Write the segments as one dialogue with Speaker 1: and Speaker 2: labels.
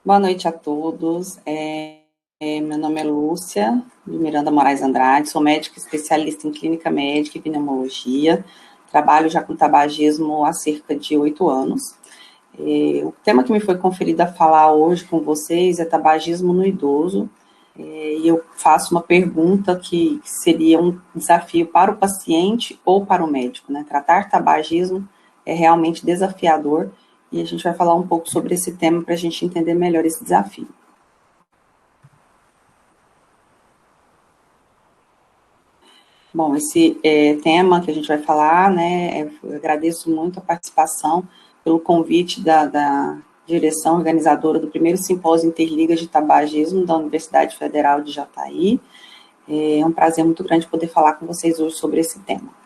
Speaker 1: Boa noite a todos. Meu nome é Lúcia de Miranda Moraes Andrade, sou médica especialista em clínica médica e pneumologia, trabalho já com tabagismo há cerca de 8 anos. O tema que me foi conferido a falar hoje com vocês é tabagismo no idoso, e eu faço uma pergunta que seria um desafio para o paciente ou para o médico, né? Tratar tabagismo é realmente desafiador, e a gente vai falar um pouco sobre esse tema para a gente entender melhor esse desafio. Bom, esse tema que a gente vai falar, né, eu agradeço muito a participação pelo convite da direção organizadora do primeiro simpósio Interligas de Tabagismo da Universidade Federal de Jataí. É um prazer muito grande poder falar com vocês hoje sobre esse tema.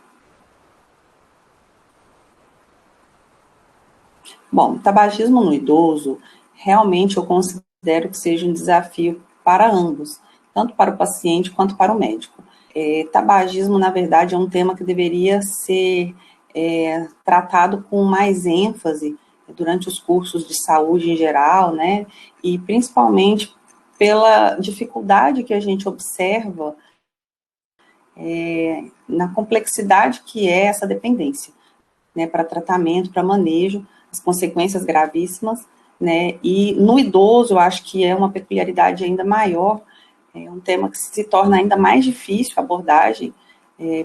Speaker 1: Bom, tabagismo no idoso, realmente eu considero que seja um desafio para ambos, tanto para o paciente quanto para o médico. Tabagismo, na verdade, é um tema que deveria ser tratado com mais ênfase durante os cursos de saúde em geral, né, e principalmente pela dificuldade que a gente observa na complexidade que é essa dependência, né, para tratamento, para manejo, as consequências gravíssimas, né, e no idoso eu acho que é uma peculiaridade ainda maior, é um tema que se torna ainda mais difícil a abordagem,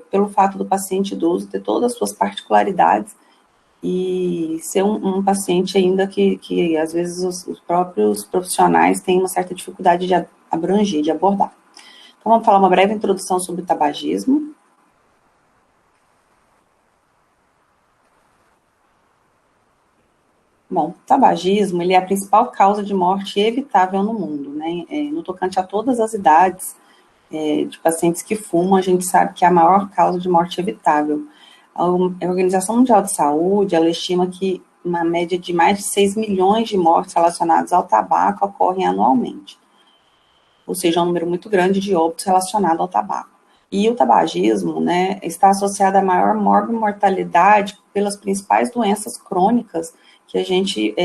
Speaker 1: pelo fato do paciente idoso ter todas as suas particularidades e ser um paciente ainda que às vezes os próprios profissionais têm uma certa dificuldade de abranger, de abordar. Então vamos falar uma breve introdução sobre o tabagismo. Bom, o tabagismo ele é a principal causa de morte evitável no mundo, né? No tocante a todas as idades de pacientes que fumam, a gente sabe que é a maior causa de morte evitável. A Organização Mundial de Saúde, ela estima que uma média de mais de 6 milhões de mortes relacionadas ao tabaco ocorrem anualmente, ou seja, um número muito grande de óbitos relacionados ao tabaco. E o tabagismo, né, está associado à maior morbimortalidade pelas principais doenças crônicas que a gente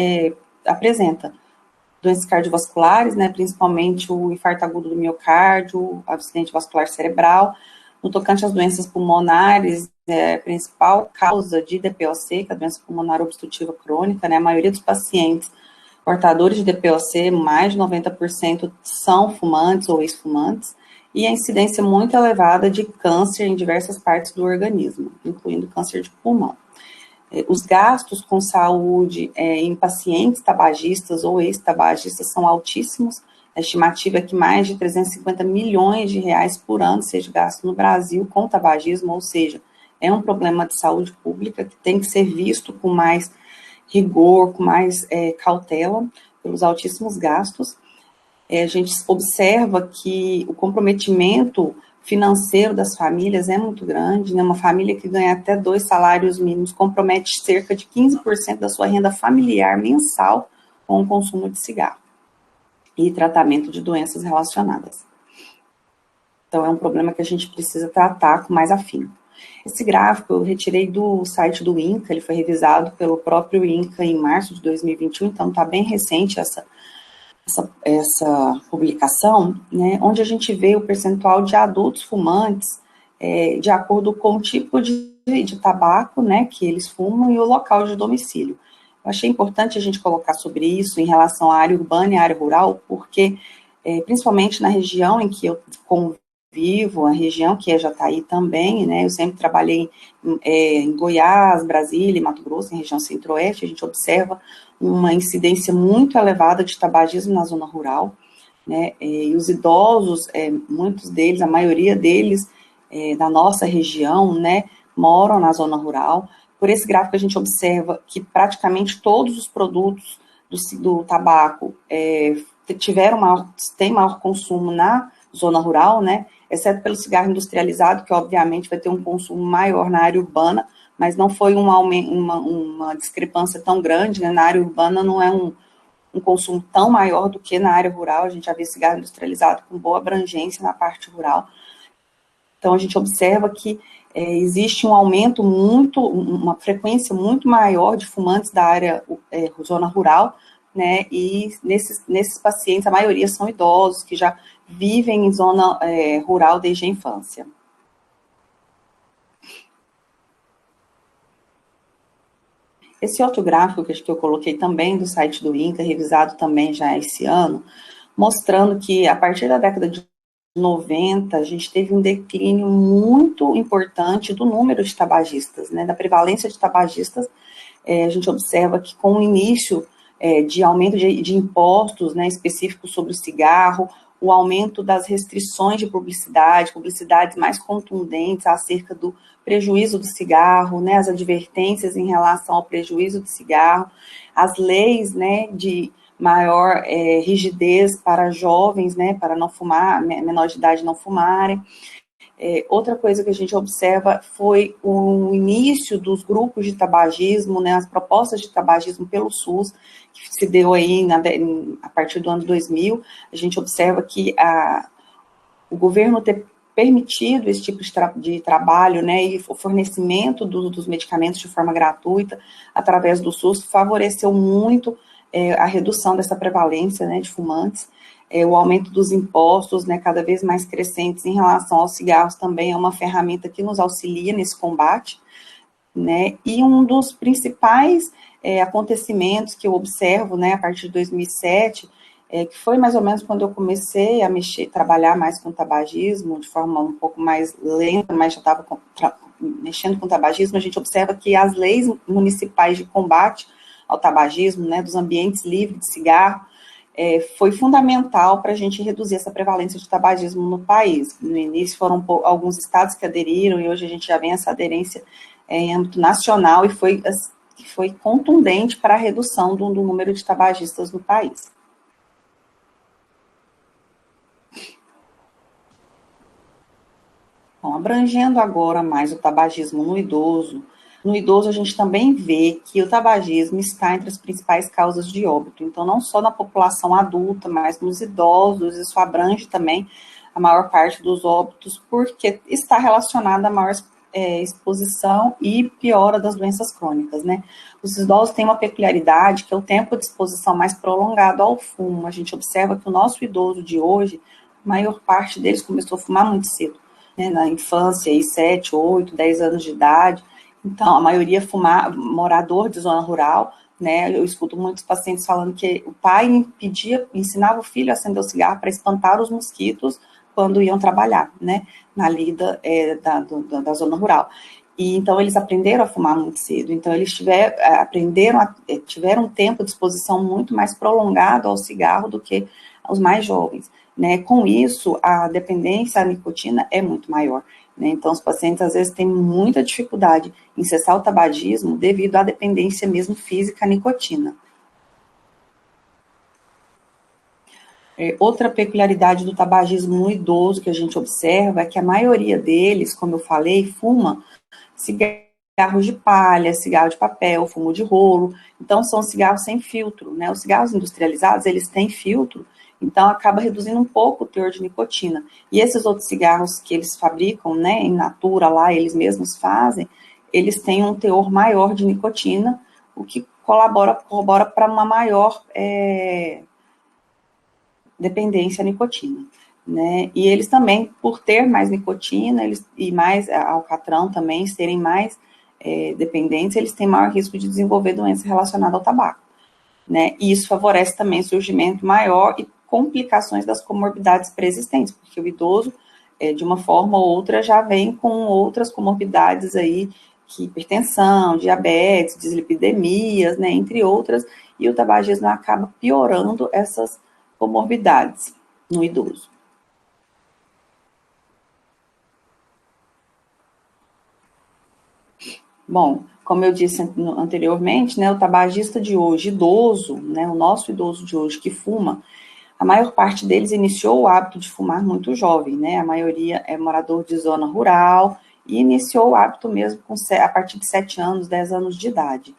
Speaker 1: apresenta. Doenças cardiovasculares, né, principalmente o infarto agudo do miocárdio, o acidente vascular cerebral. No tocante às doenças pulmonares, a principal causa de DPOC, que é a doença pulmonar obstrutiva crônica, né, a maioria dos pacientes portadores de DPOC, mais de 90% são fumantes ou ex-fumantes, e a incidência muito elevada de câncer em diversas partes do organismo, incluindo câncer de pulmão. Os gastos com saúde em pacientes tabagistas ou ex-tabagistas são altíssimos. A estimativa é que mais de 350 milhões de reais por ano seja gasto no Brasil com tabagismo, ou seja, é um problema de saúde pública que tem que ser visto com mais rigor, com mais cautela, pelos altíssimos gastos. A gente observa que o comprometimento financeiro das famílias é muito grande, né? Uma família que ganha até 2 salários mínimos compromete cerca de 15% da sua renda familiar mensal com o consumo de cigarro e tratamento de doenças relacionadas. Então, é um problema que a gente precisa tratar com mais afinco. Esse gráfico eu retirei do site do INCA, ele foi revisado pelo próprio INCA em março de 2021, então está bem recente essa publicação, né, onde a gente vê o percentual de adultos fumantes de acordo com o tipo de tabaco, né, que eles fumam e o local de domicílio. Eu achei importante a gente colocar sobre isso em relação à área urbana e à área rural, porque principalmente na região em que eu convivo, a região que é Jataí também, né, eu sempre trabalhei em Goiás, Brasília, Mato Grosso, em região centro-oeste, a gente observa uma incidência muito elevada de tabagismo na zona rural, né, e os idosos, muitos deles, a maioria deles da nossa região, né, moram na zona rural. Por esse gráfico a gente observa que praticamente todos os produtos do tabaco têm maior consumo na zona rural, né, exceto pelo cigarro industrializado, que obviamente vai ter um consumo maior na área urbana, mas não foi uma discrepância tão grande, né? Na área urbana não é um consumo tão maior do que na área rural, a gente já vê cigarro industrializado com boa abrangência na parte rural. Então, a gente observa que existe um aumento uma frequência muito maior de fumantes da área zona rural, né, e nesses pacientes, a maioria são idosos, que já vivem em zona rural desde a infância. Esse outro gráfico que eu coloquei também do site do INCA, revisado também já esse ano, mostrando que a partir da década de 90, a gente teve um declínio muito importante do número de tabagistas, né, da prevalência de tabagistas. A gente observa que com o início de aumento de impostos, né, específicos sobre o cigarro, o aumento das restrições de publicidade, publicidades mais contundentes acerca do prejuízo do cigarro, né, as advertências em relação ao prejuízo do cigarro, as leis, né, de maior rigidez para jovens, né, para não fumar, menores de idade não fumarem. Outra coisa que a gente observa foi o início dos grupos de tabagismo, né, as propostas de tabagismo pelo SUS, que se deu aí a partir do ano 2000, a gente observa que o governo ter permitido esse tipo de trabalho, né, e o fornecimento dos medicamentos de forma gratuita através do SUS favoreceu muito a redução dessa prevalência, né, de fumantes. O aumento dos impostos, né, cada vez mais crescentes em relação aos cigarros também é uma ferramenta que nos auxilia nesse combate, né, e um dos principais acontecimentos que eu observo, né, a partir de 2007, que foi mais ou menos quando eu comecei a trabalhar mais com tabagismo, de forma um pouco mais lenta, mas já estava mexendo com tabagismo, a gente observa que as leis municipais de combate ao tabagismo, né, dos ambientes livres de cigarro, foi fundamental para a gente reduzir essa prevalência de tabagismo no país. No início foram alguns estados que aderiram, e hoje a gente já vê essa aderência em âmbito nacional, e foi contundente para a redução do número de tabagistas no país. Bom, abrangendo agora mais o tabagismo no idoso a gente também vê que o tabagismo está entre as principais causas de óbito. Então, não só na população adulta, mas nos idosos, isso abrange também a maior parte dos óbitos, porque está relacionada à maior exposição e piora das doenças crônicas, né? Os idosos têm uma peculiaridade, que é o tempo de exposição mais prolongado ao fumo. A gente observa que o nosso idoso de hoje, a maior parte deles começou a fumar muito cedo, né, na infância, aí 7, 8, 10 anos de idade. Então, a maioria morador de zona rural, né, eu escuto muitos pacientes falando que o pai ensinava o filho a acender o cigarro para espantar os mosquitos quando iam trabalhar, né, na lida da zona rural. E então eles aprenderam a fumar muito cedo, então eles tiveram um tempo de exposição muito mais prolongado ao cigarro do que os mais jovens, né? Com isso, a dependência à nicotina é muito maior, né? Então os pacientes às vezes têm muita dificuldade em cessar o tabagismo devido à dependência mesmo física à nicotina. Outra peculiaridade do tabagismo no idoso que a gente observa é que a maioria deles, como eu falei, fuma cigarros de palha, cigarro de papel, fumo de rolo, então são cigarros sem filtro, né? Os cigarros industrializados, eles têm filtro, então acaba reduzindo um pouco o teor de nicotina. E esses outros cigarros que eles fabricam, né, em natura lá, eles mesmos fazem, eles têm um teor maior de nicotina, o que corrobora para uma maior dependência à nicotina, né? E eles também, por ter mais nicotina, e mais alcatrão também, serem mais dependentes, eles têm maior risco de desenvolver doença relacionada ao tabaco, né? E isso favorece também o surgimento maior e complicações das comorbidades pré-existentes, porque o idoso, de uma forma ou outra, já vem com outras comorbidades aí, que hipertensão, diabetes, dislipidemias, né, entre outras, e o tabagismo acaba piorando essas comorbidades no idoso. Bom, como eu disse anteriormente, né, o tabagista de hoje, idoso, né, o nosso idoso de hoje que fuma, a maior parte deles iniciou o hábito de fumar muito jovem, né, a maioria é morador de zona rural e iniciou o hábito mesmo a partir de 7 anos, 10 anos de idade,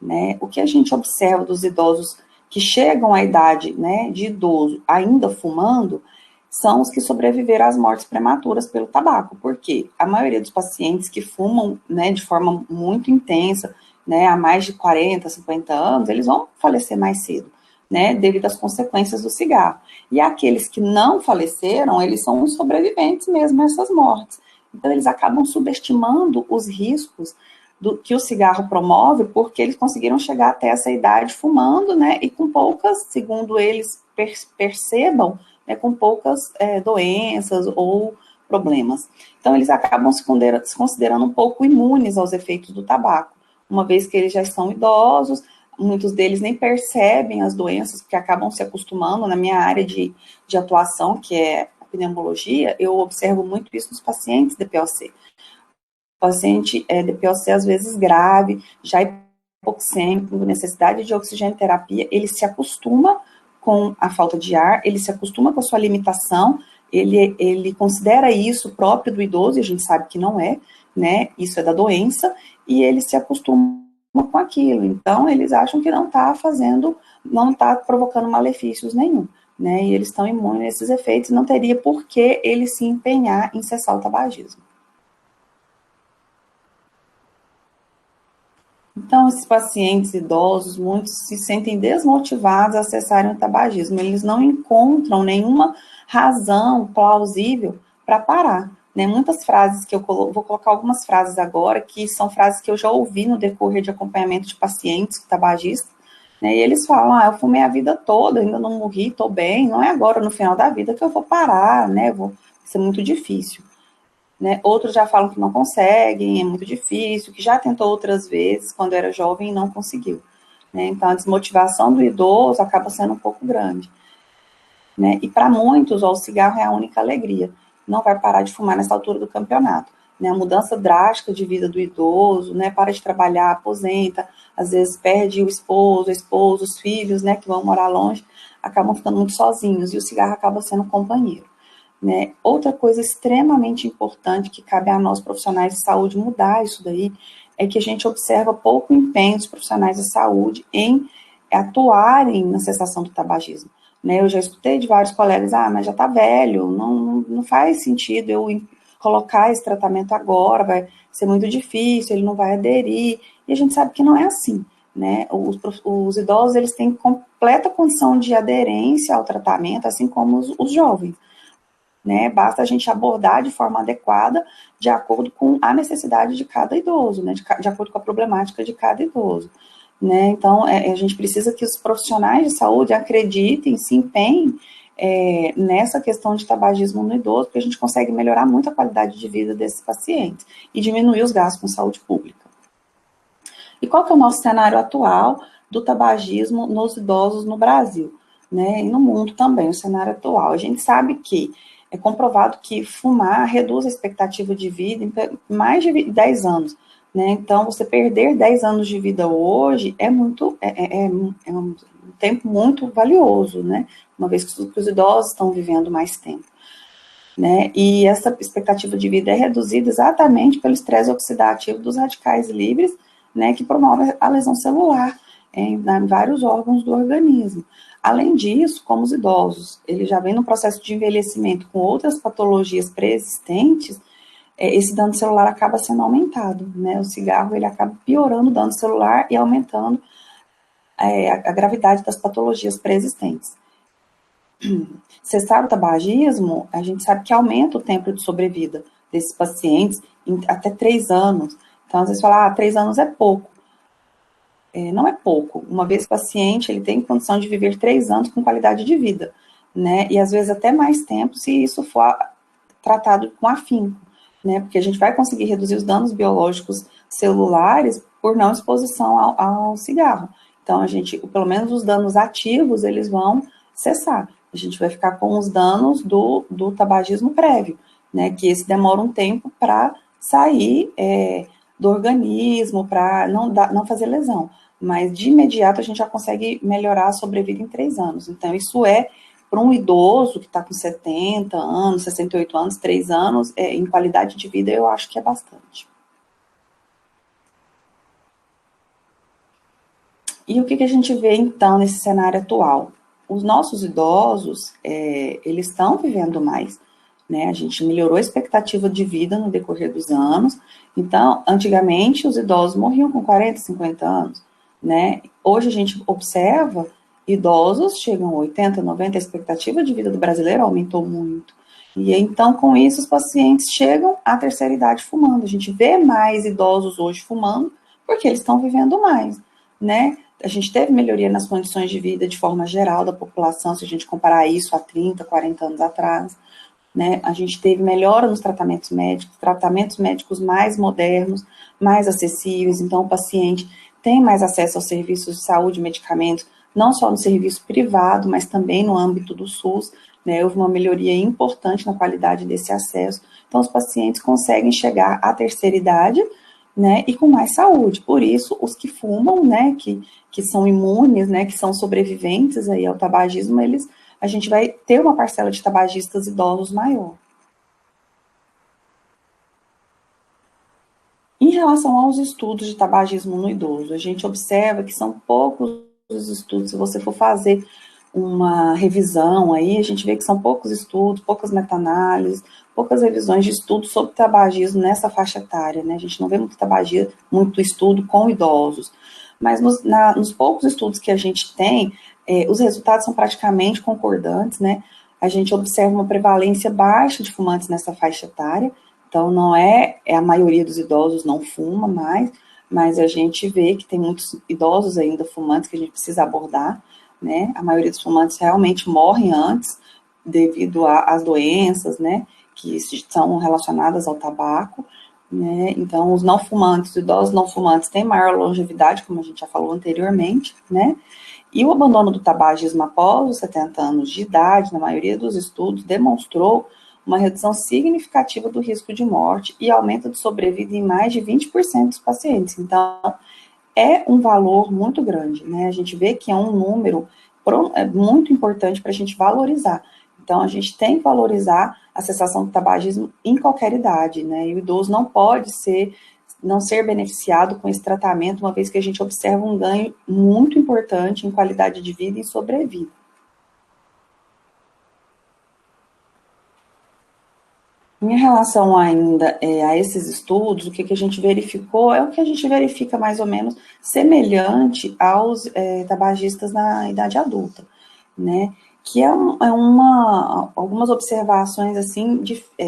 Speaker 1: né. O que a gente observa dos idosos que chegam à idade, né, de idoso ainda fumando, são os que sobreviveram às mortes prematuras pelo tabaco, porque a maioria dos pacientes que fumam, né, de forma muito intensa, né, há mais de 40, 50 anos, eles vão falecer mais cedo, né, devido às consequências do cigarro. E aqueles que não faleceram, eles são os sobreviventes mesmo a essas mortes. Então, eles acabam subestimando os riscos que o cigarro promove, porque eles conseguiram chegar até essa idade fumando, né, e com poucas, segundo eles percebam, né, com poucas doenças ou problemas. Então, eles acabam se considerando um pouco imunes aos efeitos do tabaco, uma vez que eles já estão idosos, muitos deles nem percebem as doenças, porque acabam se acostumando. Na minha área de atuação, que é a pneumologia, eu observo muito isso nos pacientes DPOC. O paciente DPOC, às vezes grave, já hipoxêmico, necessidade de oxigênio terapia, ele se acostuma com a falta de ar, ele se acostuma com a sua limitação, ele considera isso próprio do idoso, e a gente sabe que não é, né, isso é da doença, e ele se acostuma com aquilo, então eles acham que não está provocando malefícios nenhum, né, e eles estão imunes a esses efeitos, não teria por que ele se empenhar em cessar o tabagismo. Então, esses pacientes idosos, muitos se sentem desmotivados a cessarem o tabagismo, eles não encontram nenhuma razão plausível para parar, né? Muitas frases que vou colocar algumas frases agora, que são frases que eu já ouvi no decorrer de acompanhamento de pacientes tabagistas, né? E eles falam, eu fumei a vida toda, ainda não morri, estou bem, não é agora, no final da vida, que eu vou parar, né? Vai ser muito difícil. Né? Outros já falam que não conseguem, é muito difícil, que já tentou outras vezes, quando era jovem, e não conseguiu. Né? Então, a desmotivação do idoso acaba sendo um pouco grande. Né? E para muitos, o cigarro é a única alegria. Não vai parar de fumar nessa altura do campeonato. Né? A mudança drástica de vida do idoso, né? Para de trabalhar, aposenta, às vezes perde o esposo, os filhos, né? Que vão morar longe, acabam ficando muito sozinhos, e o cigarro acaba sendo um companheiro. Né? Outra coisa extremamente importante que cabe a nós profissionais de saúde mudar isso daí, é que a gente observa pouco empenho dos profissionais de saúde em atuarem na cessação do tabagismo. Né? Eu já escutei de vários colegas, mas já está velho, não faz sentido eu colocar esse tratamento agora, vai ser muito difícil, ele não vai aderir, e a gente sabe que não é assim. Né? Os idosos, eles têm completa condição de aderência ao tratamento, assim como os jovens. Né, basta a gente abordar de forma adequada, de acordo com a necessidade de cada idoso, né, de acordo com a problemática de cada idoso. Né, então, a gente precisa que os profissionais de saúde acreditem, se empenhem nessa questão de tabagismo no idoso, porque a gente consegue melhorar muito a qualidade de vida desses pacientes e diminuir os gastos com saúde pública. E qual que é o nosso cenário atual do tabagismo nos idosos no Brasil? Né, e no mundo também, o cenário atual. A gente sabe que é comprovado que fumar reduz a expectativa de vida em mais de 10 anos. Né? Então, você perder 10 anos de vida hoje é um tempo muito valioso, né? Uma vez que os idosos estão vivendo mais tempo. Né? E essa expectativa de vida é reduzida exatamente pelo estresse oxidativo dos radicais livres, né, que promove a lesão celular em vários órgãos do organismo. Além disso, como os idosos, eles já vêm no processo de envelhecimento com outras patologias pré-existentes, esse dano celular acaba sendo aumentado, né? O cigarro, ele acaba piorando o dano celular e aumentando a gravidade das patologias pré-existentes. Cessar o tabagismo, a gente sabe que aumenta o tempo de sobrevida desses pacientes em até 3 anos. Então, às vezes fala, 3 anos é pouco. Não é pouco, uma vez que o paciente ele tem condição de viver 3 anos com qualidade de vida, né, e às vezes até mais tempo se isso for tratado com afinco, né, porque a gente vai conseguir reduzir os danos biológicos celulares por não exposição ao cigarro. Então, pelo menos os danos ativos, eles vão cessar. A gente vai ficar com os danos do tabagismo prévio, né, que esse demora um tempo para sair do organismo, para não fazer lesão. Mas de imediato a gente já consegue melhorar a sobrevida em 3 anos. Então, isso para um idoso que está com 70 anos, 68 anos, 3 anos, em qualidade de vida, eu acho que é bastante. E o que a gente vê, então, nesse cenário atual? Os nossos idosos, eles estão vivendo mais, né? A gente melhorou a expectativa de vida no decorrer dos anos. Então, antigamente, os idosos morriam com 40, 50 anos. Né? Hoje a gente observa idosos chegam a 80, 90, a expectativa de vida do brasileiro aumentou muito. E então, com isso, os pacientes chegam à terceira idade fumando. A gente vê mais idosos hoje fumando, porque eles estão vivendo mais, né? A gente teve melhoria nas condições de vida de forma geral da população, se a gente comparar isso a 30, 40 anos atrás, né? A gente teve melhora nos tratamentos médicos mais modernos, mais acessíveis, então o paciente tem mais acesso aos serviços de saúde e medicamentos, não só no serviço privado, mas também no âmbito do SUS, né? Houve uma melhoria importante na qualidade desse acesso, então os pacientes conseguem chegar à terceira idade, né, e com mais saúde. Por isso, os que fumam, né, que são imunes, né, que são sobreviventes aí ao tabagismo, a gente vai ter uma parcela de tabagistas idosos maior. Em relação aos estudos de tabagismo no idoso, a gente observa que são poucos os estudos, se você for fazer uma revisão aí, a gente vê que são poucos estudos, poucas meta-análises, poucas revisões de estudos sobre tabagismo nessa faixa etária, né? A gente não vê muito tabagismo, muito estudo com idosos, mas nos poucos estudos que a gente tem, os resultados são praticamente concordantes, né? A gente observa uma prevalência baixa de fumantes nessa faixa etária, então não a maioria dos idosos não fuma mais, mas a gente vê que tem muitos idosos ainda fumantes que a gente precisa abordar, né? A maioria dos fumantes realmente morrem antes, devido às doenças, né, que são relacionadas ao tabaco, né? Então, os não fumantes, os idosos não fumantes têm maior longevidade, como a gente já falou anteriormente, né? E o abandono do tabagismo após os 70 anos de idade, na maioria dos estudos, demonstrou uma redução significativa do risco de morte e aumento de sobrevida em mais de 20% dos pacientes. Então, é um valor muito grande, né? A gente vê que é um número muito importante para a gente valorizar. Então, a gente tem que valorizar a cessação do tabagismo em qualquer idade, né? E o idoso não ser beneficiado com esse tratamento, uma vez que a gente observa um ganho muito importante em qualidade de vida e sobrevida. Em relação ainda a esses estudos, o que a gente verificou é o que a gente verifica mais ou menos semelhante aos tabagistas na idade adulta, né? Que algumas observações assim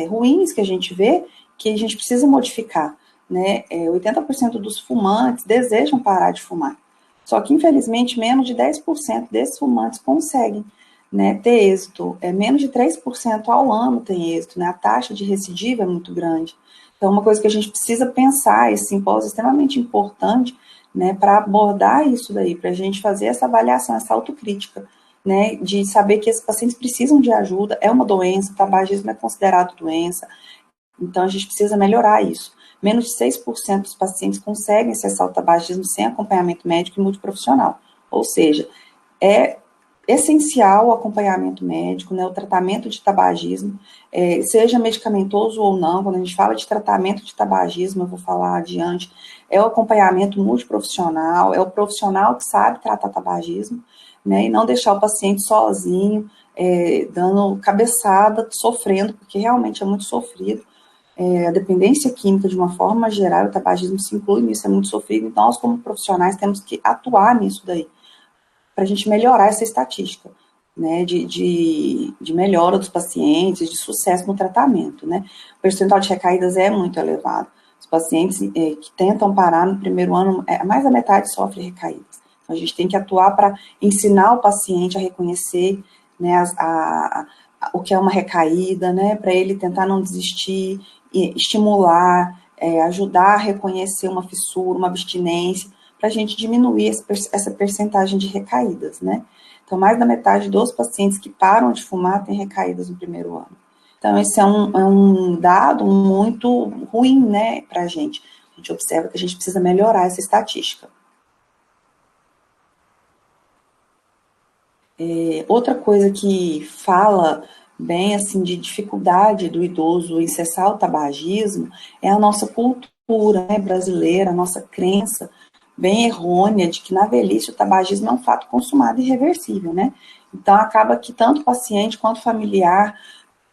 Speaker 1: ruins que a gente vê que a gente precisa modificar, né? 80% dos fumantes desejam parar de fumar, só que infelizmente menos de 10% desses fumantes conseguem, né, ter êxito. Menos de 3% ao ano tem êxito, né? A taxa de recidiva é muito grande. Então, uma coisa que a gente precisa pensar, esse simpósio é extremamente importante, né, para abordar isso daí, para a gente fazer essa avaliação, essa autocrítica, né, de saber que esses pacientes precisam de ajuda, é uma doença, o tabagismo é considerado doença, então a gente precisa melhorar isso. Menos de 6% dos pacientes conseguem acessar o tabagismo sem acompanhamento médico e multiprofissional, ou seja, é essencial o acompanhamento médico, né, o tratamento de tabagismo, seja medicamentoso ou não. Quando a gente fala de tratamento de tabagismo, eu vou falar adiante, é o acompanhamento multiprofissional, é o profissional que sabe tratar tabagismo, né, e não deixar o paciente sozinho, dando cabeçada, sofrendo, porque realmente é muito sofrido. A dependência química, de uma forma geral, o tabagismo se inclui nisso, é muito sofrido, então nós, como profissionais, temos que atuar nisso daí, para a gente melhorar essa estatística, né, de melhora dos pacientes, de sucesso no tratamento, né. O percentual de recaídas é muito elevado. Os pacientes que tentam parar no primeiro ano, mais da metade sofre recaídas. Então, a gente tem que atuar para ensinar o paciente a reconhecer, né, o que é uma recaída, né, para ele tentar não desistir, estimular, ajudar a reconhecer uma fissura, uma abstinência, para a gente diminuir essa percentagem de recaídas, né? Então, mais da metade dos pacientes que param de fumar têm recaídas no primeiro ano. Então, esse é um dado muito ruim, né, para a gente. A gente observa que a gente precisa melhorar essa estatística. Outra coisa que fala bem, assim, de dificuldade do idoso em cessar o tabagismo é a nossa cultura, né, brasileira, a nossa crença bem errônea de que na velhice o tabagismo é um fato consumado e irreversível, né? Então, acaba que tanto o paciente quanto o familiar,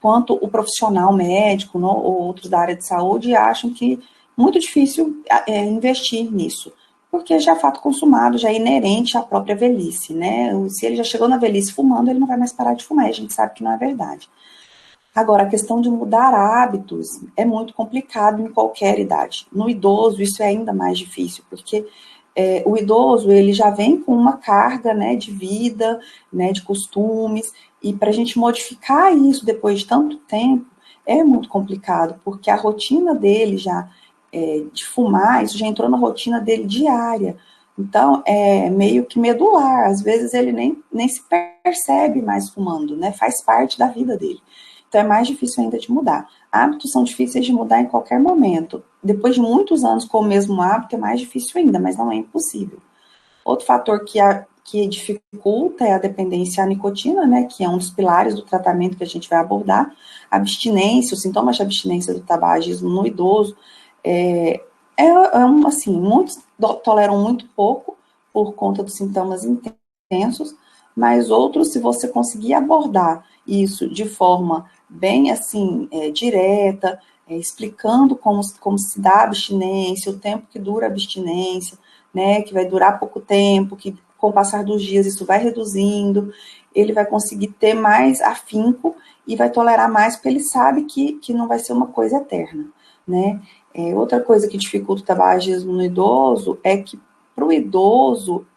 Speaker 1: quanto o profissional médico, ou outros da área de saúde, acham que é muito difícil investir nisso, porque já é fato consumado, já é inerente à própria velhice, né? Se ele já chegou na velhice fumando, ele não vai mais parar de fumar, e a gente sabe que não é verdade. Agora, a questão de mudar hábitos é muito complicado em qualquer idade. No idoso, isso é ainda mais difícil, porque o idoso, ele já vem com uma carga, né, de vida, né, de costumes, e para a gente modificar isso depois de tanto tempo, é muito complicado, porque a rotina dele já, de fumar, isso já entrou na rotina dele diária. Então, é meio que medular, às vezes ele nem se percebe mais fumando, né, faz parte da vida dele. Então, é mais difícil ainda de mudar. Hábitos são difíceis de mudar em qualquer momento. Depois de muitos anos com o mesmo hábito, é mais difícil ainda, mas não é impossível. Outro fator que dificulta é a dependência à nicotina, né, que é um dos pilares do tratamento que a gente vai abordar. A abstinência, os sintomas de abstinência do tabagismo no idoso, assim, muitos toleram muito pouco por conta dos sintomas intensos, mas outros, se você conseguir abordar isso de forma bem, assim, direta, explicando como se dá a abstinência, o tempo que dura a abstinência, né, que vai durar pouco tempo, que com o passar dos dias isso vai reduzindo, ele vai conseguir ter mais afinco e vai tolerar mais, porque ele sabe que não vai ser uma coisa eterna, né. Outra coisa que dificulta o tabagismo no idoso é que, para o idoso,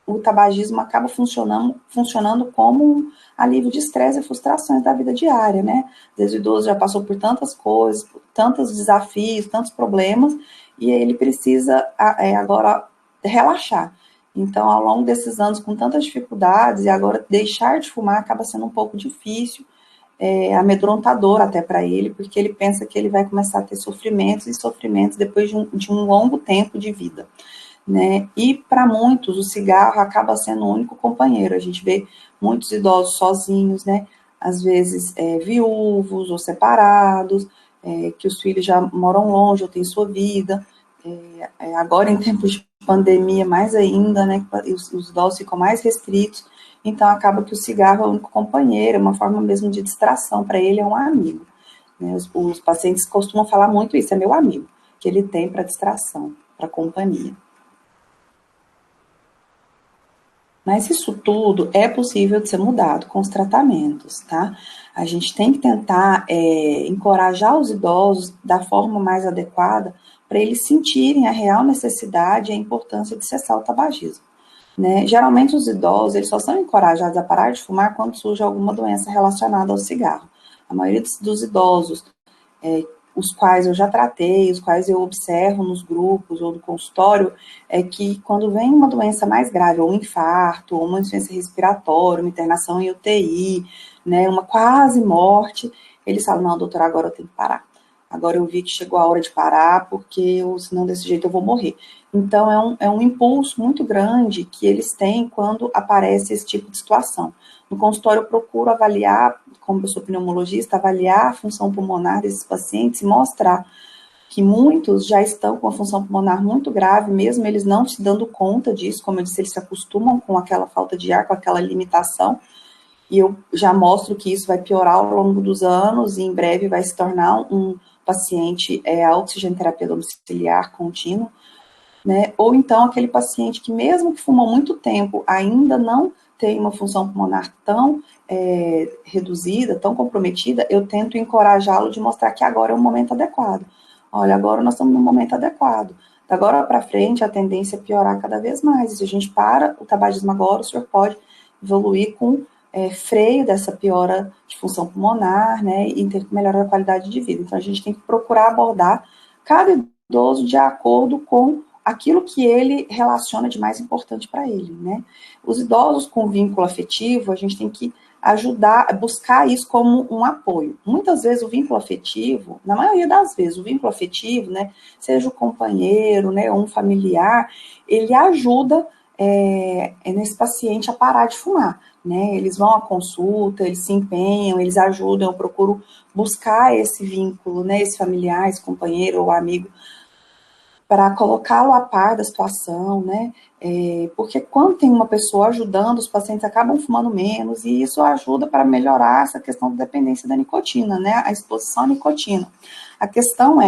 Speaker 1: o tabagismo acaba funcionando como um alívio de estresse e frustrações da vida diária, né? Às vezes o idoso já passou por tantas coisas, por tantos desafios, tantos problemas, e ele precisa agora relaxar. Então, ao longo desses anos, com tantas dificuldades, e agora deixar de fumar acaba sendo um pouco difícil, amedrontador até para ele, porque ele pensa que ele vai começar a ter sofrimentos e sofrimentos depois de um longo tempo de vida, né? E para muitos o cigarro acaba sendo o único companheiro. A gente vê muitos idosos sozinhos, né? Às vezes viúvos ou separados, que os filhos já moram longe ou têm sua vida. Agora em tempos de pandemia mais ainda, né? Os idosos ficam mais restritos. Então acaba que o cigarro é o único companheiro, é uma forma mesmo de distração para ele, é um amigo, né? Os pacientes costumam falar muito isso, é meu amigo, que ele tem para distração, para companhia. Mas isso tudo é possível de ser mudado com os tratamentos, tá? A gente tem que tentar encorajar os idosos da forma mais adequada para eles sentirem a real necessidade e a importância de cessar o tabagismo, né? Geralmente os idosos, eles só são encorajados a parar de fumar quando surge alguma doença relacionada ao cigarro. A maioria dos idosos, os quais eu já tratei, os quais eu observo nos grupos ou no consultório, é que quando vem uma doença mais grave, ou um infarto, ou uma insuficiência respiratória, uma internação em UTI, né, uma quase morte, eles falam, não, doutor, agora eu tenho que parar. Agora eu vi que chegou a hora de parar, porque senão desse jeito eu vou morrer. Então é um impulso muito grande que eles têm quando aparece esse tipo de situação. No consultório eu procuro avaliar, como eu sou pneumologista, avaliar a função pulmonar desses pacientes e mostrar que muitos já estão com a função pulmonar muito grave, mesmo eles não se dando conta disso, como eu disse, eles se acostumam com aquela falta de ar, com aquela limitação, e eu já mostro que isso vai piorar ao longo dos anos, e em breve vai se tornar um paciente a oxigenoterapia domiciliar contínua, né? Ou então aquele paciente que mesmo que fumou muito tempo, ainda não tem uma função pulmonar tão reduzida, tão comprometida, eu tento encorajá-lo de mostrar que agora é um momento adequado. Olha, agora nós estamos num momento adequado. Da agora para frente, a tendência é piorar cada vez mais. E se a gente para o tabagismo agora, o senhor pode evoluir com freio dessa piora de função pulmonar, né, e ter que melhorar a qualidade de vida. Então, a gente tem que procurar abordar cada idoso de acordo com aquilo que ele relaciona de mais importante para ele, né? Os idosos com vínculo afetivo, a gente tem que ajudar, buscar isso como um apoio. Muitas vezes o vínculo afetivo, na maioria das vezes, o vínculo afetivo, né, seja o companheiro, né, ou um familiar, ele ajuda nesse paciente a parar de fumar, né? Eles vão à consulta, eles se empenham, eles ajudam, eu procuro buscar esse vínculo, né, esse familiar, esse companheiro ou amigo, para colocá-lo a par da situação, né? Porque quando tem uma pessoa ajudando, os pacientes acabam fumando menos, e isso ajuda para melhorar essa questão da dependência da nicotina, né? A exposição à nicotina. A questão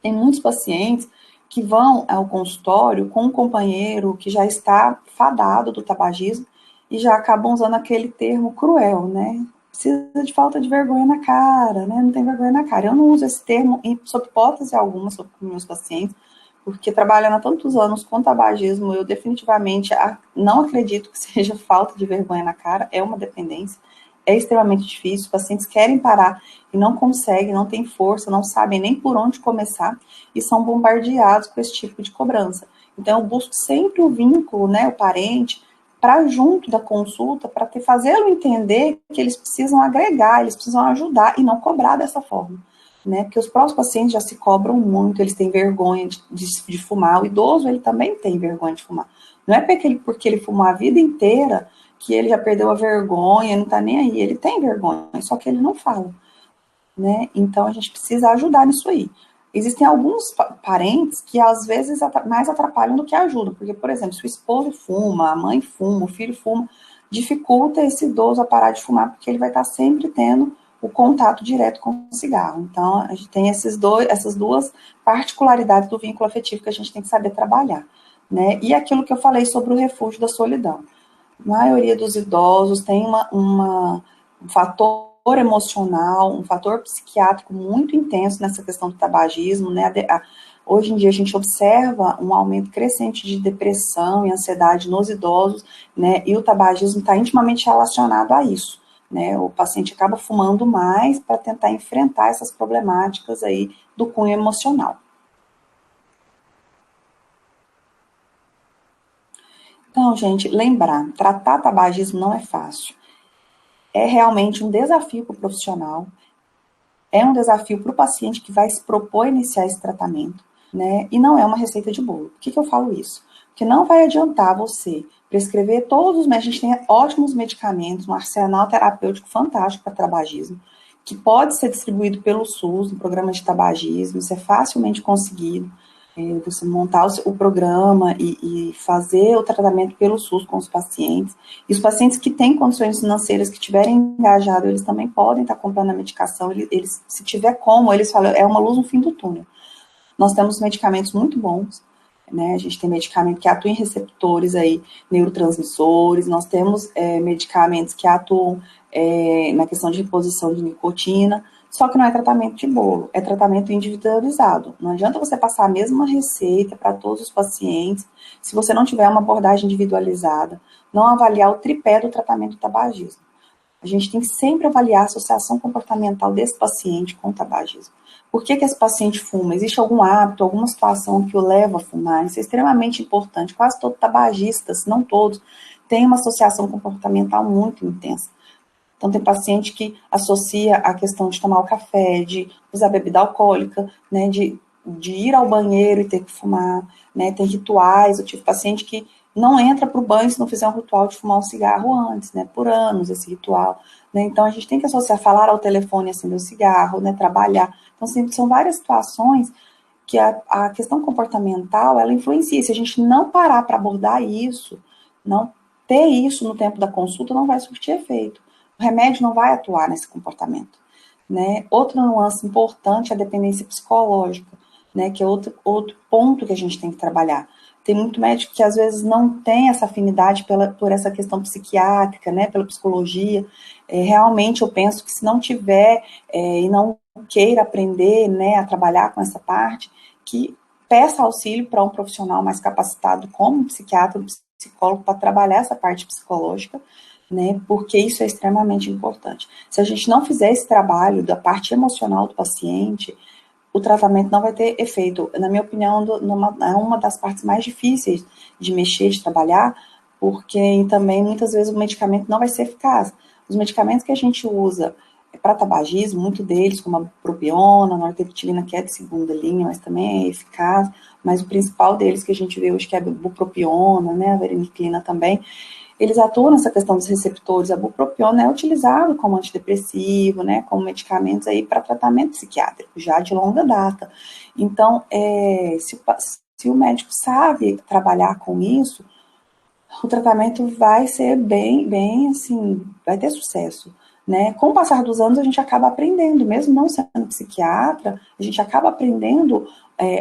Speaker 1: tem muitos pacientes que vão ao consultório com um companheiro que já está fadado do tabagismo e já acabam usando aquele termo cruel, né? Precisa de falta de vergonha na cara, né? Não tem vergonha na cara. Eu não uso esse termo sob hipótese alguma sobre meus pacientes, porque trabalhando há tantos anos com tabagismo, eu definitivamente não acredito que seja falta de vergonha na cara, é uma dependência, é extremamente difícil, os pacientes querem parar e não conseguem, não têm força, não sabem nem por onde começar e são bombardeados com esse tipo de cobrança. Então, eu busco sempre o vínculo, né, o parente, para junto da consulta, para fazê-lo entender que eles precisam agregar, eles precisam ajudar e não cobrar dessa forma. Né, porque os próprios pacientes já se cobram muito, eles têm vergonha de fumar, o idoso ele também tem vergonha de fumar. Não é porque ele fumou a vida inteira que ele já perdeu a vergonha, não tá nem aí, ele tem vergonha, só que ele não fala, né, então a gente precisa ajudar nisso aí. Existem alguns parentes que às vezes mais atrapalham do que ajudam, porque, por exemplo, se o esposo fuma, a mãe fuma, o filho fuma, dificulta esse idoso a parar de fumar, porque ele vai estar sempre tendo o contato direto com o cigarro. Então, a gente tem essas duas particularidades do vínculo afetivo que a gente tem que saber trabalhar, né? E aquilo que eu falei sobre o refúgio da solidão. A maioria dos idosos tem um fator emocional, um fator psiquiátrico muito intenso nessa questão do tabagismo, né? Hoje em dia a gente observa um aumento crescente de depressão e ansiedade nos idosos, né? E o tabagismo está intimamente relacionado a isso, né? O paciente acaba fumando mais para tentar enfrentar essas problemáticas aí do cunho emocional. Então, gente, lembrar, tratar tabagismo não é fácil. É realmente um desafio para o profissional, é um desafio para o paciente que vai se propor a iniciar esse tratamento, né? E não é uma receita de bolo. Por que eu falo isso? Porque não vai adiantar você prescrever todos os médicos. A gente tem ótimos medicamentos, um arsenal terapêutico fantástico para tabagismo, que pode ser distribuído pelo SUS, no programa de tabagismo, isso é facilmente conseguido. Você montar o programa e fazer o tratamento pelo SUS com os pacientes. E os pacientes que têm condições financeiras, que tiverem engajado, eles também podem estar comprando a medicação. Eles, se tiver como, eles falam, é uma luz no fim do túnel. Nós temos medicamentos muito bons, né? A gente tem medicamento que atua em receptores aí, neurotransmissores, nós temos medicamentos que atuam na questão de reposição de nicotina, só que não é tratamento de bolo, é tratamento individualizado. Não adianta você passar a mesma receita para todos os pacientes, se você não tiver uma abordagem individualizada, não avaliar o tripé do tratamento do tabagismo. A gente tem que sempre avaliar a associação comportamental desse paciente com o tabagismo. Por que esse paciente fuma? Existe algum hábito, alguma situação que o leva a fumar? Isso é extremamente importante. Quase todo tabagista, se não todos, tem uma associação comportamental muito intensa. Então, tem paciente que associa a questão de tomar o café, de usar bebida alcoólica, né, de ir ao banheiro e ter que fumar, né, tem rituais. Eu tive paciente que não entra para o banho se não fizer um ritual de fumar um cigarro antes, né, por anos esse ritual. Né, então, a gente tem que associar falar ao telefone, acender o cigarro, né, trabalhar. Então, sempre são várias situações que a questão comportamental, ela influencia. Se a gente não parar para abordar isso, não ter isso no tempo da consulta, não vai surtir efeito. O remédio não vai atuar nesse comportamento, né? Outra nuance importante é a dependência psicológica, né? Que é outro ponto que a gente tem que trabalhar. Tem muito médico que às vezes não tem essa afinidade por essa questão psiquiátrica, né? Pela psicologia. Realmente eu penso que se não tiver e não queira aprender, né, a trabalhar com essa parte, que peça auxílio para um profissional mais capacitado como um psiquiatra, um psicólogo, para trabalhar essa parte psicológica, né, porque isso é extremamente importante. Se a gente não fizer esse trabalho da parte emocional do paciente, o tratamento não vai ter efeito. Na minha opinião, é uma das partes mais difíceis de mexer, de trabalhar, porque também muitas vezes o medicamento não vai ser eficaz. Os medicamentos que a gente usa para tabagismo, muito deles, como a bupropiona, a nortriptilina, que é de segunda linha, mas também é eficaz, mas o principal deles que a gente vê hoje, que é a bupropiona, né, a vareniclina também, eles atuam nessa questão dos receptores. A bupropiona é utilizado como antidepressivo, né, como medicamentos aí para tratamento psiquiátrico, já de longa data. Então, se o médico sabe trabalhar com isso, o tratamento vai ser bem assim, vai ter sucesso, né? Com o passar dos anos, a gente acaba aprendendo, mesmo não sendo psiquiatra, a gente acaba aprendendo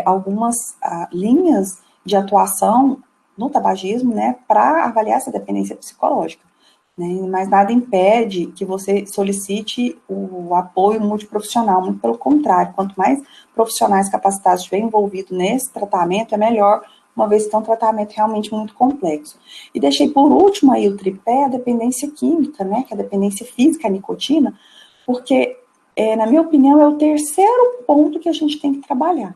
Speaker 1: algumas linhas de atuação no tabagismo, né, para avaliar essa dependência psicológica. Né? Mas nada impede que você solicite o apoio multiprofissional, muito pelo contrário, quanto mais profissionais capacitados estiverem envolvidos nesse tratamento, é melhor, uma vez que é um tratamento realmente muito complexo. E deixei por último aí o tripé, a dependência química, né, que é a dependência física à nicotina, porque, na minha opinião, é o terceiro ponto que a gente tem que trabalhar,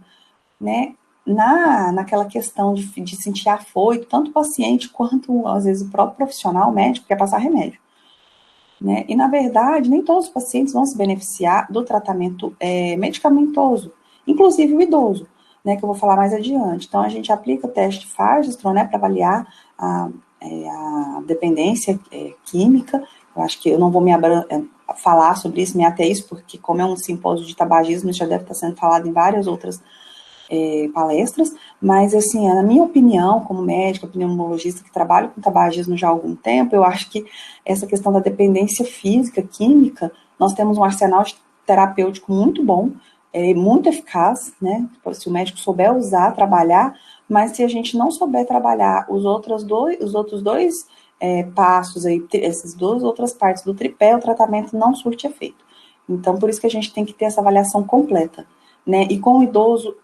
Speaker 1: né, naquela questão de sentir afoito, tanto o paciente quanto, às vezes, o próprio profissional, o médico, quer passar remédio. Né? E, na verdade, nem todos os pacientes vão se beneficiar do tratamento medicamentoso, inclusive o idoso, né, que eu vou falar mais adiante. Então, a gente aplica o teste de Fagerstrom, né, para avaliar a dependência química. Eu acho que eu não vou falar sobre isso, me até isso, porque como é um simpósio de tabagismo, isso já deve estar sendo falado em várias outras palestras, mas assim, na minha opinião, como médica, pneumologista que trabalho com tabagismo já há algum tempo, eu acho que essa questão da dependência física, química, nós temos um arsenal terapêutico muito bom, muito eficaz, né, se o médico souber usar, trabalhar, mas se a gente não souber trabalhar os outros dois passos aí, essas duas outras partes do tripé, o tratamento não surte efeito. Então, por isso que a gente tem que ter essa avaliação completa, né, e com o idoso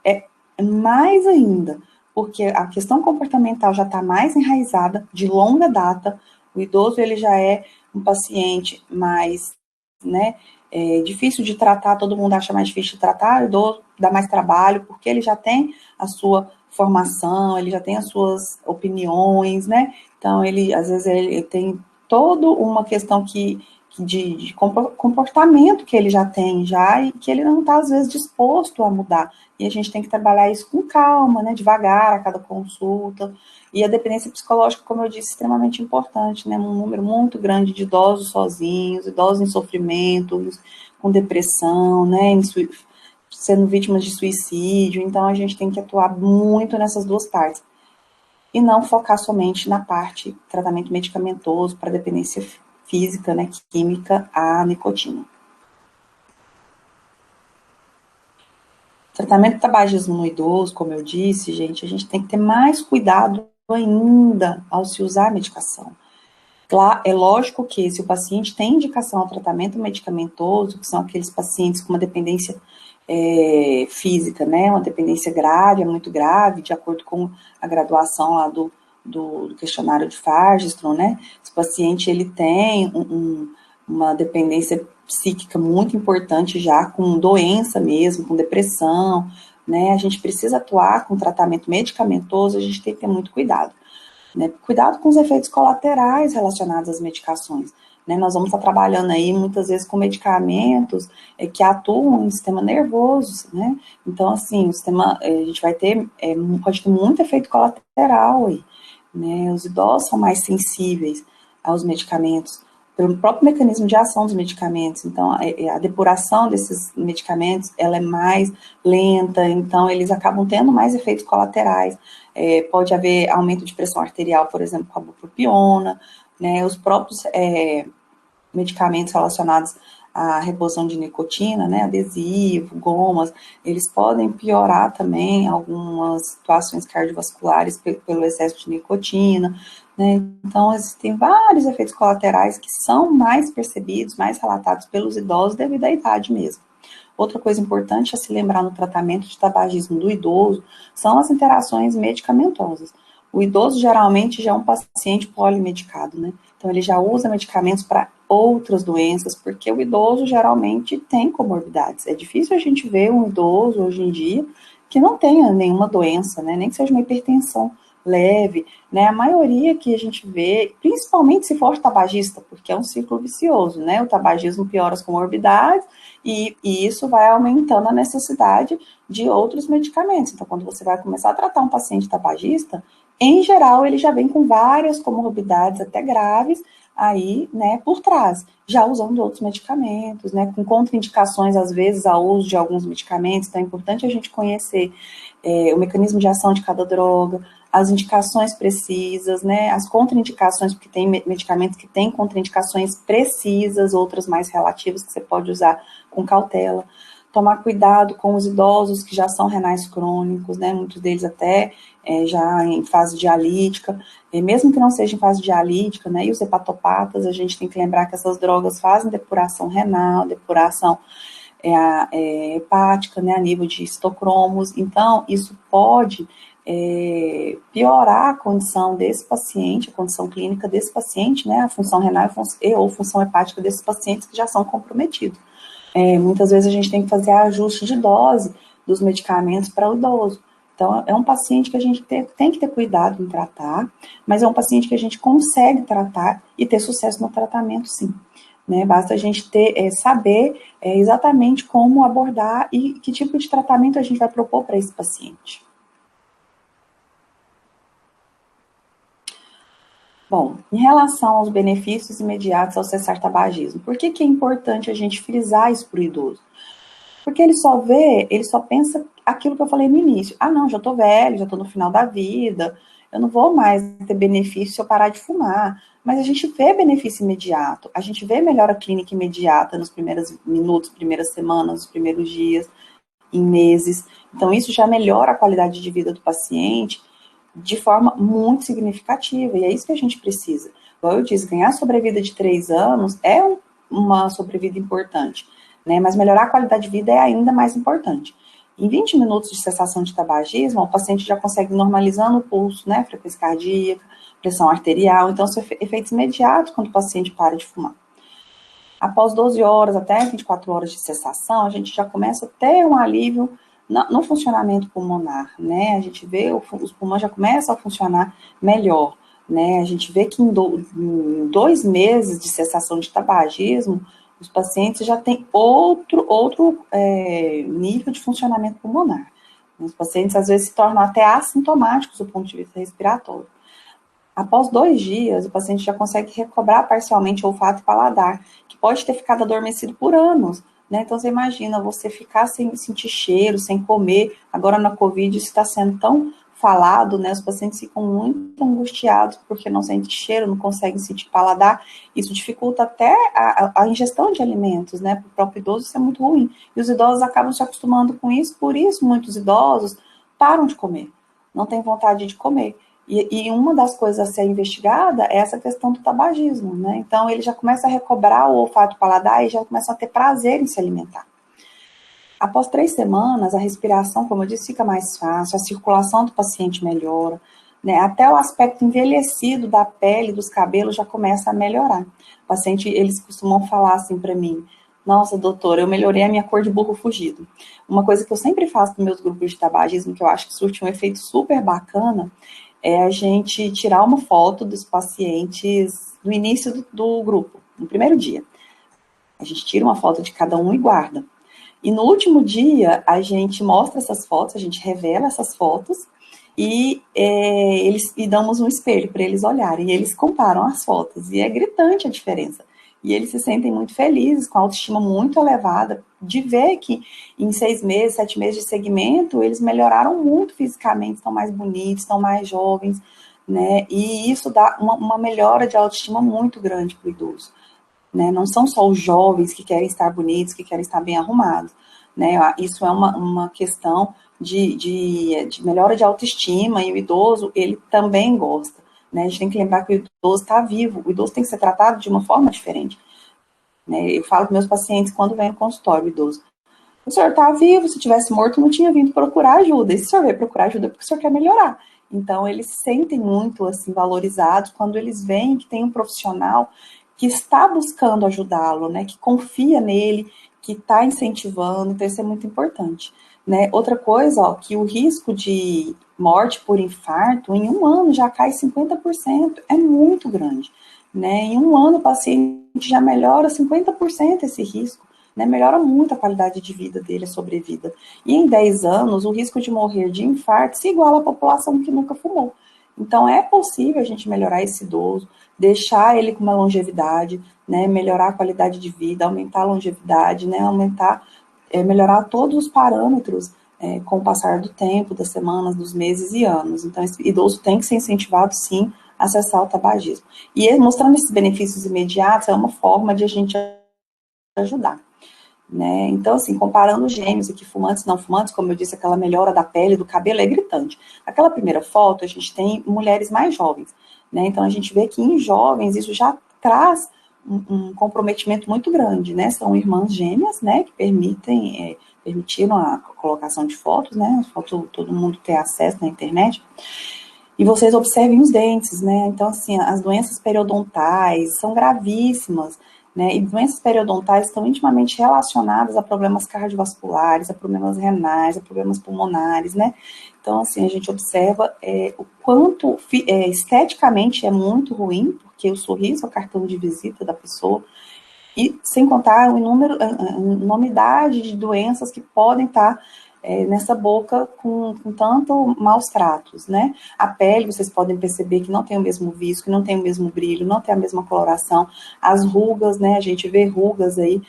Speaker 1: mais ainda, porque a questão comportamental já está mais enraizada, de longa data, o idoso ele já é um paciente mais, né, difícil de tratar, todo mundo acha mais difícil de tratar, o idoso dá mais trabalho, porque ele já tem a sua formação, ele já tem as suas opiniões, né, então ele, às vezes, ele tem toda uma questão de comportamento que ele já tem e que ele não está, às vezes, disposto a mudar. E a gente tem que trabalhar isso com calma, né, devagar, a cada consulta. E a dependência psicológica, como eu disse, é extremamente importante, né, um número muito grande de idosos sozinhos, idosos em sofrimento, com depressão, né, sendo vítimas de suicídio. Então, a gente tem que atuar muito nessas duas partes. E não focar somente na parte tratamento medicamentoso para dependência física, né, química, à nicotina. Tratamento de tabagismo no idoso, como eu disse, gente, a gente tem que ter mais cuidado ainda ao se usar a medicação. É lógico que se o paciente tem indicação ao tratamento medicamentoso, que são aqueles pacientes com uma dependência física, né, uma dependência grave, é muito grave, de acordo com a graduação lá do questionário de Fagerstrom, né, se o paciente ele tem uma dependência psíquica muito importante já, com doença mesmo, com depressão, né, a gente precisa atuar com tratamento medicamentoso, a gente tem que ter muito cuidado. Né? Cuidado com os efeitos colaterais relacionados às medicações. Né? Nós vamos estar trabalhando aí muitas vezes com medicamentos que atuam no sistema nervoso, né? Então, assim, o sistema, a gente vai ter, pode ter muito efeito colateral aí, né? Os idosos são mais sensíveis aos medicamentos, pelo próprio mecanismo de ação dos medicamentos. Então, a depuração desses medicamentos, ela é mais lenta, então eles acabam tendo mais efeitos colaterais. Pode haver aumento de pressão arterial, por exemplo, com a bupropiona, né, os próprios medicamentos relacionados à reposição de nicotina, né, adesivo, gomas, eles podem piorar também algumas situações cardiovasculares pelo excesso de nicotina, né, então existem vários efeitos colaterais que são mais percebidos, mais relatados pelos idosos devido à idade mesmo. Outra coisa importante a se lembrar no tratamento de tabagismo do idoso são as interações medicamentosas. O idoso geralmente já é um paciente polimedicado, né? Então ele já usa medicamentos para outras doenças, porque o idoso geralmente tem comorbidades. É difícil a gente ver um idoso hoje em dia que não tenha nenhuma doença, né? Nem que seja uma hipertensão leve, né? A maioria que a gente vê, principalmente se for tabagista, porque é um ciclo vicioso, né? O tabagismo piora as comorbidades e isso vai aumentando a necessidade de outros medicamentos. Então, quando você vai começar a tratar um paciente tabagista, em geral, ele já vem com várias comorbidades, até graves, aí, né, por trás, já usando outros medicamentos, né, com contraindicações, às vezes, ao uso de alguns medicamentos. Então, é importante a gente conhecer o mecanismo de ação de cada droga, as indicações precisas, né, as contraindicações, porque tem medicamentos que têm contraindicações precisas, outras mais relativas que você pode usar com cautela. Tomar cuidado com os idosos que já são renais crônicos, né, muitos deles até já em fase dialítica, mesmo que não seja em fase dialítica, né, e os hepatopatas, a gente tem que lembrar que essas drogas fazem depuração renal, depuração hepática, né, a nível de citocromos, então isso pode piorar a condição desse paciente, a condição clínica desse paciente, né, a função renal ou função hepática desses pacientes que já são comprometidos. Muitas vezes a gente tem que fazer ajuste de dose dos medicamentos para o idoso. Então, é um paciente que a gente tem que ter cuidado em tratar, mas é um paciente que a gente consegue tratar e ter sucesso no tratamento, sim. Né? Basta a gente saber exatamente como abordar e que tipo de tratamento a gente vai propor para esse paciente. Bom, em relação aos benefícios imediatos ao cessar tabagismo, por que é importante a gente frisar isso para o idoso? Porque ele só pensa aquilo que eu falei no início. Ah, não, já estou velho, já estou no final da vida, eu não vou mais ter benefício se eu parar de fumar. Mas a gente vê benefício imediato, a gente vê melhora clínica imediata nos primeiros minutos, primeiras semanas, nos primeiros dias, em meses. Então, isso já melhora a qualidade de vida do paciente de forma muito significativa, e é isso que a gente precisa. Como eu disse, ganhar sobrevida de 3 anos é uma sobrevida importante, né? Mas melhorar a qualidade de vida é ainda mais importante. Em 20 minutos de cessação de tabagismo, o paciente já consegue normalizando o pulso, né? Frequência cardíaca, pressão arterial, então são efeitos imediatos quando o paciente para de fumar. Após 12 horas até 24 horas de cessação, a gente já começa a ter um alívio no funcionamento pulmonar, né? A gente vê os pulmões já começam a funcionar melhor, né? A gente vê que em 2 meses de cessação de tabagismo, os pacientes já têm outro nível de funcionamento pulmonar. Os pacientes, às vezes, se tornam até assintomáticos do ponto de vista respiratório. Após 2 dias, o paciente já consegue recobrar parcialmente olfato e paladar, que pode ter ficado adormecido por anos, né? Então, você imagina você ficar sem sentir cheiro, sem comer. Agora, na Covid, isso está sendo tão falado, né? Os pacientes ficam muito angustiados porque não sentem cheiro, não conseguem sentir paladar. Isso dificulta até a ingestão de alimentos, né? Para o próprio idoso, isso é muito ruim. E os idosos acabam se acostumando com isso, por isso, muitos idosos param de comer, não têm vontade de comer. E uma das coisas a ser investigada é essa questão do tabagismo, né? Então, ele já começa a recobrar o olfato e paladar e já começa a ter prazer em se alimentar. Após 3 semanas, a respiração, como eu disse, fica mais fácil, a circulação do paciente melhora, né? Até o aspecto envelhecido da pele, dos cabelos já começa a melhorar. O paciente, eles costumam falar assim para mim: nossa, doutora, eu melhorei a minha cor de burro fugido. Uma coisa que eu sempre faço nos meus grupos de tabagismo, que eu acho que surte um efeito super bacana, é a gente tirar uma foto dos pacientes no início do grupo, no primeiro dia. A gente tira uma foto de cada um e guarda. E no último dia, a gente mostra essas fotos, a gente revela essas fotos e damos um espelho para eles olharem. E eles comparam as fotos, e é gritante a diferença. E eles se sentem muito felizes, com a autoestima muito elevada, de ver que em 6 meses, 7 meses de segmento, eles melhoraram muito fisicamente, estão mais bonitos, estão mais jovens, né? E isso dá uma melhora de autoestima muito grande para o idoso, né? Não são só os jovens que querem estar bonitos, que querem estar bem arrumados, né? Isso é uma questão de melhora de autoestima, e o idoso, ele também gosta. Né? A gente tem que lembrar que o idoso está vivo, o idoso tem que ser tratado de uma forma diferente. Né? Eu falo para meus pacientes quando vem no consultório, o idoso: o senhor está vivo, se tivesse morto não tinha vindo procurar ajuda, e se o senhor veio procurar ajuda é porque o senhor quer melhorar. Então, eles se sentem muito assim, valorizados quando eles veem que tem um profissional que está buscando ajudá-lo, né? Que confia nele, que está incentivando, então isso é muito importante. Né? Outra coisa, ó, que o risco de morte por infarto, em 1 ano já cai 50%, é muito grande. Né? Em 1 ano o paciente já melhora 50% esse risco, né? Melhora muito a qualidade de vida dele, a sobrevida. E em 10 anos, o risco de morrer de infarto se iguala à população que nunca fumou. Então, é possível a gente melhorar esse idoso, deixar ele com uma longevidade, né? Melhorar a qualidade de vida, aumentar a longevidade, né? Melhorar todos os parâmetros com o passar do tempo, das semanas, dos meses e anos. Então, esse idoso tem que ser incentivado, sim, a acessar o tabagismo. E mostrando esses benefícios imediatos é uma forma de a gente ajudar. Né? Então, assim, comparando gêmeos aqui, fumantes e não fumantes, como eu disse, aquela melhora da pele, do cabelo é gritante. Aquela primeira foto, a gente tem mulheres mais jovens, né? Então, a gente vê que em jovens isso já traz um comprometimento muito grande, né? São irmãs gêmeas, né, que permitiram a colocação de fotos, né? Foto, todo mundo ter acesso na internet. E vocês observem os dentes, né? Então, assim, as doenças periodontais são gravíssimas, né? E doenças periodontais estão intimamente relacionadas a problemas cardiovasculares, a problemas renais, a problemas pulmonares, né? Então, assim, a gente observa o quanto esteticamente é muito ruim, porque o sorriso é o cartão de visita da pessoa, e sem contar a enormidade de doenças que podem estar nessa boca com tanto maus tratos, né? A pele, vocês podem perceber que não tem o mesmo visco, não tem o mesmo brilho, não tem a mesma coloração. As rugas, né? A gente vê rugas aí,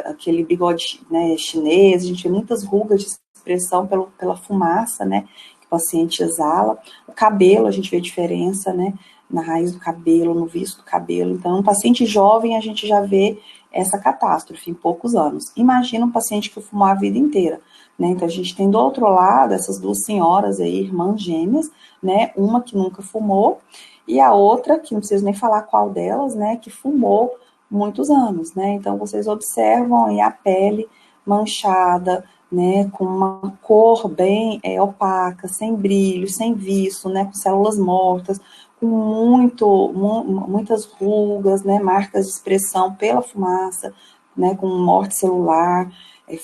Speaker 1: aquele bigode, né, chinês, a gente vê muitas rugas de expressão pela fumaça, né? Que o paciente exala. O cabelo, a gente vê diferença, né? Na raiz do cabelo, no viço do cabelo. Então, um paciente jovem, a gente já vê essa catástrofe em poucos anos. Imagina um paciente que fumou a vida inteira, né? Então, a gente tem do outro lado essas duas senhoras aí, irmãs gêmeas, né? Uma que nunca fumou e a outra, que não preciso nem falar qual delas, né? Que fumou muitos anos, né? Então, vocês observam aí a pele manchada, né? Com uma cor bem opaca, sem brilho, sem viço, né? Com células mortas, com muitas rugas, né, marcas de expressão pela fumaça, né, com morte celular,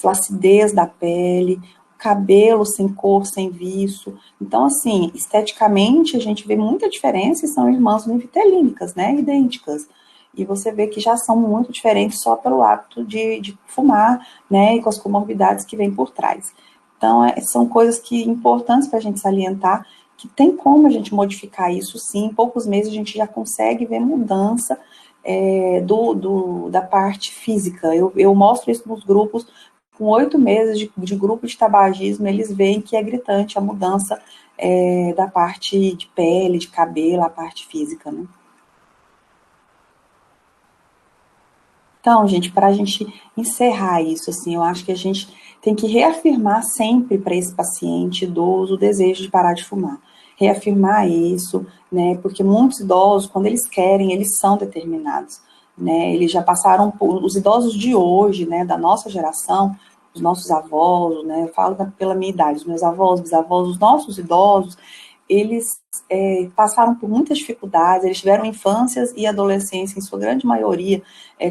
Speaker 1: flacidez da pele, cabelo sem cor, sem viço. Então, assim, esteticamente, a gente vê muita diferença e são irmãs univitelínicas, né, idênticas. E você vê que já são muito diferentes só pelo hábito de fumar, né, e com as comorbidades que vêm por trás. Então, são coisas que importantes para a gente salientar, que tem como a gente modificar isso, sim. Em poucos meses a gente já consegue ver mudança da parte física. Eu mostro isso nos grupos, com 8 meses de grupo de tabagismo, eles veem que é gritante a mudança da parte de pele, de cabelo, a parte física, né? Então, gente, para a gente encerrar isso, assim, eu acho que a gente tem que reafirmar sempre para esse paciente idoso o desejo de parar de fumar. Reafirmar isso, né, porque muitos idosos, quando eles querem, eles são determinados, né, eles já passaram por, os idosos de hoje, né, da nossa geração, os nossos avós, né, eu falo pela minha idade, os meus avós, bisavós, os nossos idosos, eles passaram por muitas dificuldades, eles tiveram infâncias e adolescência, em sua grande maioria,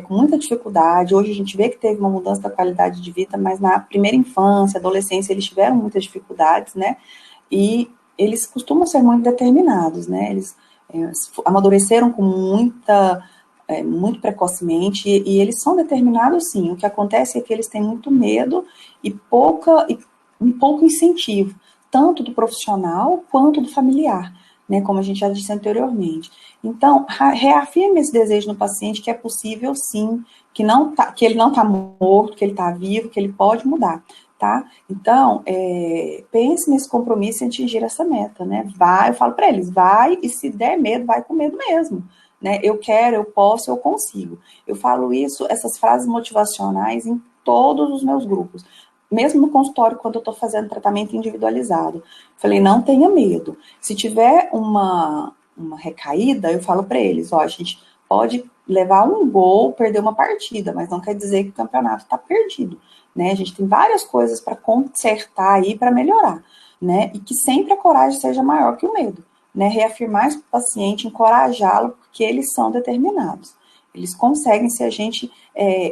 Speaker 1: com muita dificuldade. Hoje a gente vê que teve uma mudança da qualidade de vida, mas na primeira infância, adolescência, eles tiveram muitas dificuldades, né? E eles costumam ser muito determinados, né? Eles amadureceram com muito precocemente, e eles são determinados, sim. O que acontece é que eles têm muito medo e um pouco incentivo, tanto do profissional quanto do familiar, né, como a gente já disse anteriormente. Então, reafirme esse desejo no paciente que é possível, sim, que ele não está morto, que ele está vivo, que ele pode mudar, tá? Então, pense nesse compromisso em atingir essa meta, né? Eu falo para eles, vai, e se der medo, vai com medo mesmo, né? Eu quero, eu posso, eu consigo. Eu falo essas frases motivacionais em todos os meus grupos, mesmo no consultório, quando eu estou fazendo tratamento individualizado. Falei, não tenha medo. Se tiver uma recaída, eu falo para eles, a gente pode levar um gol, perder uma partida, mas não quer dizer que o campeonato está perdido, né? A gente tem várias coisas para consertar aí, para melhorar, né? E que sempre a coragem seja maior que o medo, né? Reafirmar esse paciente, encorajá-lo, porque eles são determinados. Eles conseguem, se a gente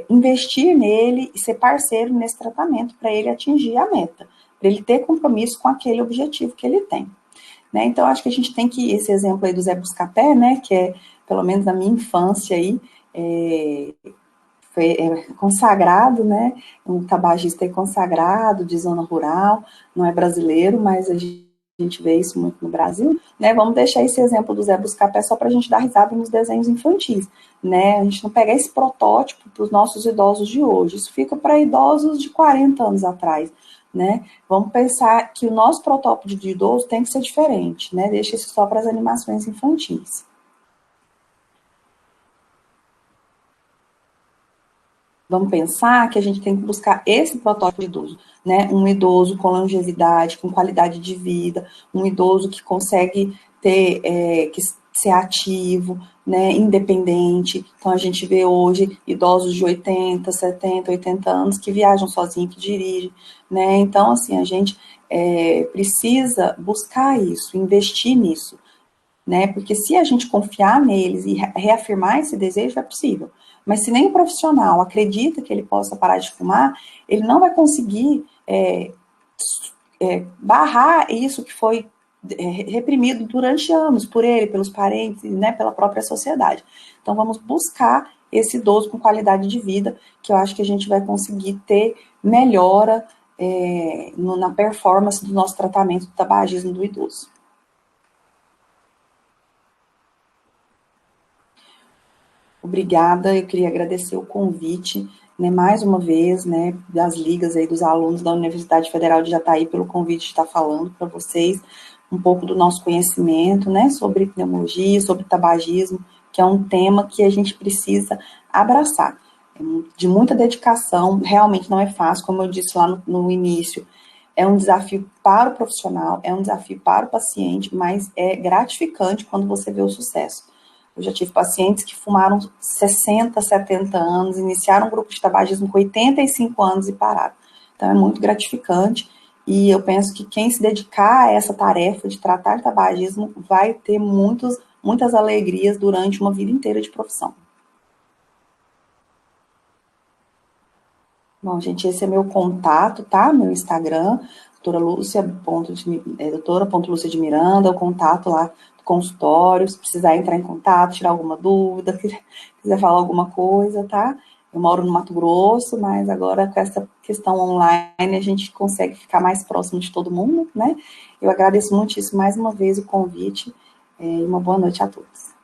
Speaker 1: investir nele e ser parceiro nesse tratamento para ele atingir a meta, para ele ter compromisso com aquele objetivo que ele tem. Né? Então, acho que a gente tem esse exemplo aí do Zé Buscapé, né, que é, pelo menos na minha infância aí, foi consagrado, né, um tabagista consagrado de zona rural, não é brasileiro, mas a gente vê isso muito no Brasil, né? Vamos deixar esse exemplo do Zé Buscapé só para a gente dar risada nos desenhos infantis, né? A gente não pegar esse protótipo para os nossos idosos de hoje. Isso fica para idosos de 40 anos atrás. né? Vamos pensar que o nosso protótipo de idoso tem que ser diferente, né? Deixa isso só para as animações infantis. Vamos pensar que a gente tem que buscar esse protótipo de idoso, né? Um idoso com longevidade, com qualidade de vida, um idoso que consegue ter, que ser ativo, né? Independente. Então, a gente vê hoje idosos de 80, 70, 80 anos que viajam sozinhos, que dirigem, né? Então, assim, a gente precisa buscar isso, investir nisso, né? Porque se a gente confiar neles e reafirmar esse desejo, é possível. Mas se nem o profissional acredita que ele possa parar de fumar, ele não vai conseguir barrar isso que foi reprimido durante anos por ele, pelos parentes, né, pela própria sociedade. Então vamos buscar esse idoso com qualidade de vida, que eu acho que a gente vai conseguir ter melhora na performance do nosso tratamento do tabagismo do idoso. Obrigada, eu queria agradecer o convite, né, mais uma vez, né, das ligas aí dos alunos da Universidade Federal de Jataí pelo convite de estar falando para vocês um pouco do nosso conhecimento, né, sobre pneumologia, sobre tabagismo, que é um tema que a gente precisa abraçar, de muita dedicação, realmente não é fácil, como eu disse lá no início, é um desafio para o profissional, é um desafio para o paciente, mas é gratificante quando você vê o sucesso. Eu já tive pacientes que fumaram 60, 70 anos, iniciaram um grupo de tabagismo com 85 anos e pararam. Então, é muito gratificante e eu penso que quem se dedicar a essa tarefa de tratar tabagismo vai ter muitas alegrias durante uma vida inteira de profissão. Bom, gente, esse é meu contato, tá? Meu Instagram, doutora.lucia de Miranda, o contato lá do consultório, se precisar entrar em contato, tirar alguma dúvida, quiser falar alguma coisa, tá? Eu moro no Mato Grosso, mas agora com essa questão online a gente consegue ficar mais próximo de todo mundo, né? Eu agradeço muitíssimo mais uma vez o convite e uma boa noite a todos.